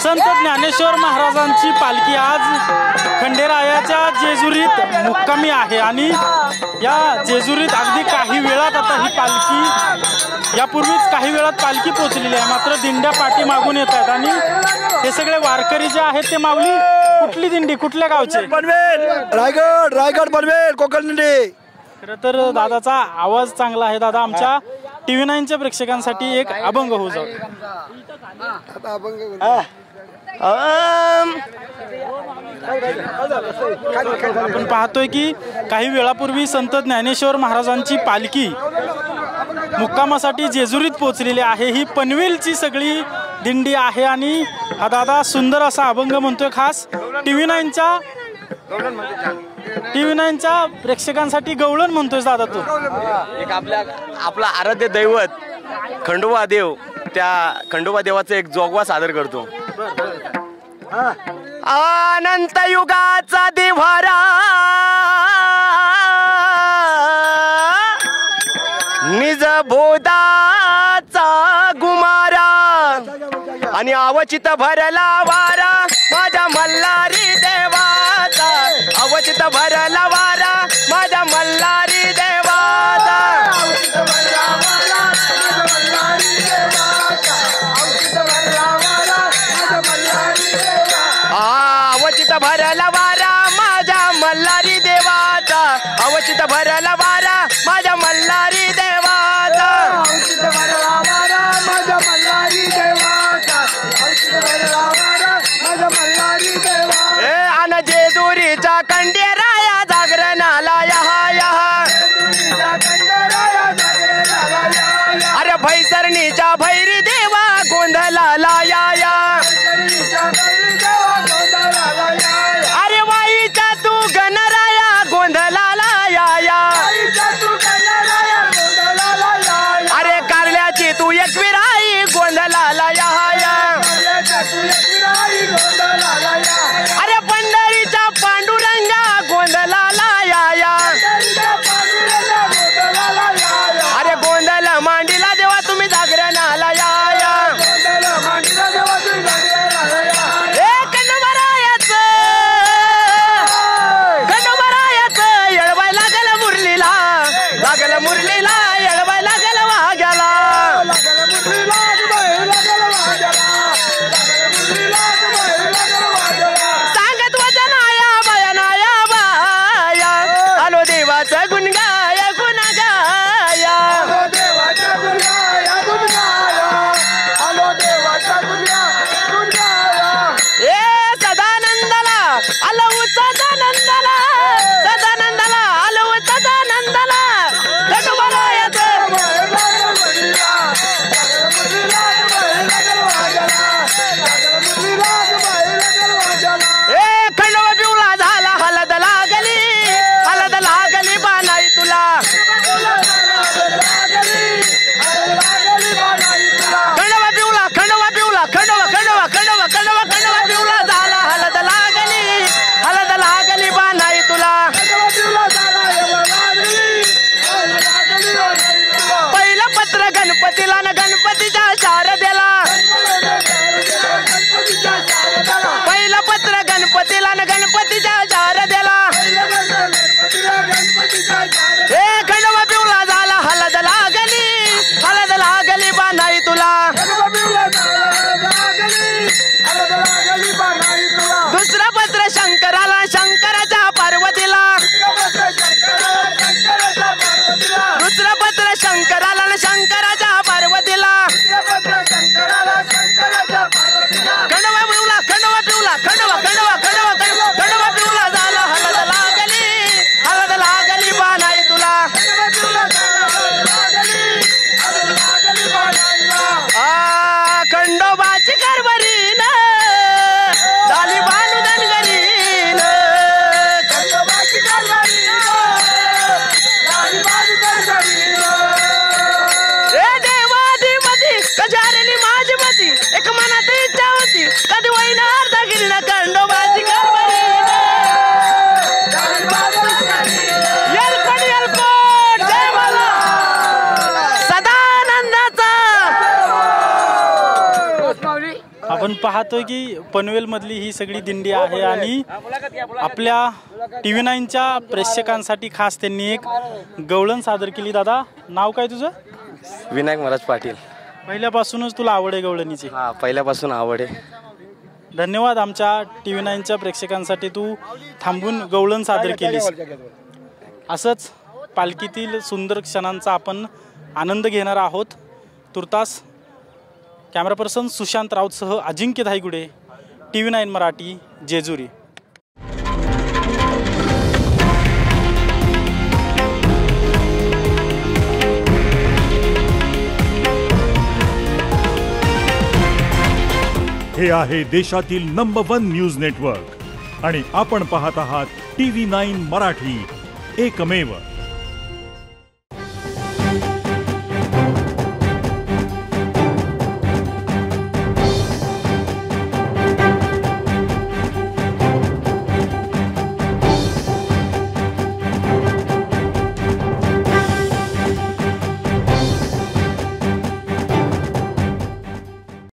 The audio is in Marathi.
संत ज्ञानेश्वर महाराजांची पालखी आज खंडेरायाच्या जेजुरीत मुक्कामी आहे आणि या जेजुरीत अगदी काही वेळात आता ही पालखी यापूर्वीच काही वेळात पालखी पोहोचलेली आहे। मात्र दिंड्या पाठी मागून येत आहेत आणि हे सगळे वारकरी जे आहेत ते माऊली कुठली दिंडी कुठल्या गावचे? पनवेल रायगड पनवेल कोकण दिंडी। खरं तर दादाचा आवाज चांगला आहे। दादा आमच्या TV9च्या प्रेक्षकांसाठी एक अभंग होऊ जाऊ। आपण पाहतोय की काही वेळापूर्वी संत ज्ञानेश्वर महाराजांची पालखी मुक्कामासाठी जेजुरीत पोहोचलेली आहे। ही पनवेलची सगळी दिंडी आहे आणि हा दादा सुंदर असा अभंग म्हणतोय खास TV9च्या प्रेक्षकांसाठी गवळण म्हणतोय दादा तू। एक आपला आराध्य दैवत खंडोबा देव, त्या खंडोबा देवाचा एक जोगवा सादर करतो। अनंत युगाचा दिवारा निज बोधाचा गुमारा आणि अवचित भरला वारा माझ्या मल्हारी देवाचा, अवचित भरला वारा माझ्या मल्हारी देवाचा, अवचित भरला वारा माझ्या मल्हारी देवाचा, अवचित भरला वारा माझ्या मल्हारी देवाचा, अन जेजुरीचा खंडेराया जागरणाला यहा अरे भैसरणीच्या भैरी देवा गोंधळाला या अरे वाईच्या तू गणराया गोंधळाला या अरे कारल्याची तू एकविराई गोंधळाला या अरे पंढरीच्या पांडुरंगा गोंधळाला या अरे गोंधळ मांडीला देवा तुम्ही जागरणाला या येळवाय लागल मुरलीला येळवाय लागल वाघ्याला आपण पाहतोय की पनवेलमधली ही सगळी दिंडी आहे आणि आपल्या TV9च्या प्रेक्षकांसाठी खास त्यांनी एक गवळण सादर केली. दादा, नाव काय तुझं? विनायक महाराज पाटील. पहिल्यापासूनच तुला आवड आहे गवळणीची? हा, पहिल्यापासून आवड आहे. धन्यवाद. आमच्या TV9च्या प्रेक्षकांसाठी तू थांबून गवळण सादर केलीस. असंच पालखीतील सुंदर क्षणांचा आपण आनंद घेणार आहोत. तुर्तास कॅमेरा पर्सन सुशांत राऊतसह अजिंक्य धायगुडे, TV9 मराठी, जेजुरी. हे आहे देशातील नंबर 1 न्यूज नेटवर्क आणि आपण पाहत आहात TV9 मराठी, एकमेव.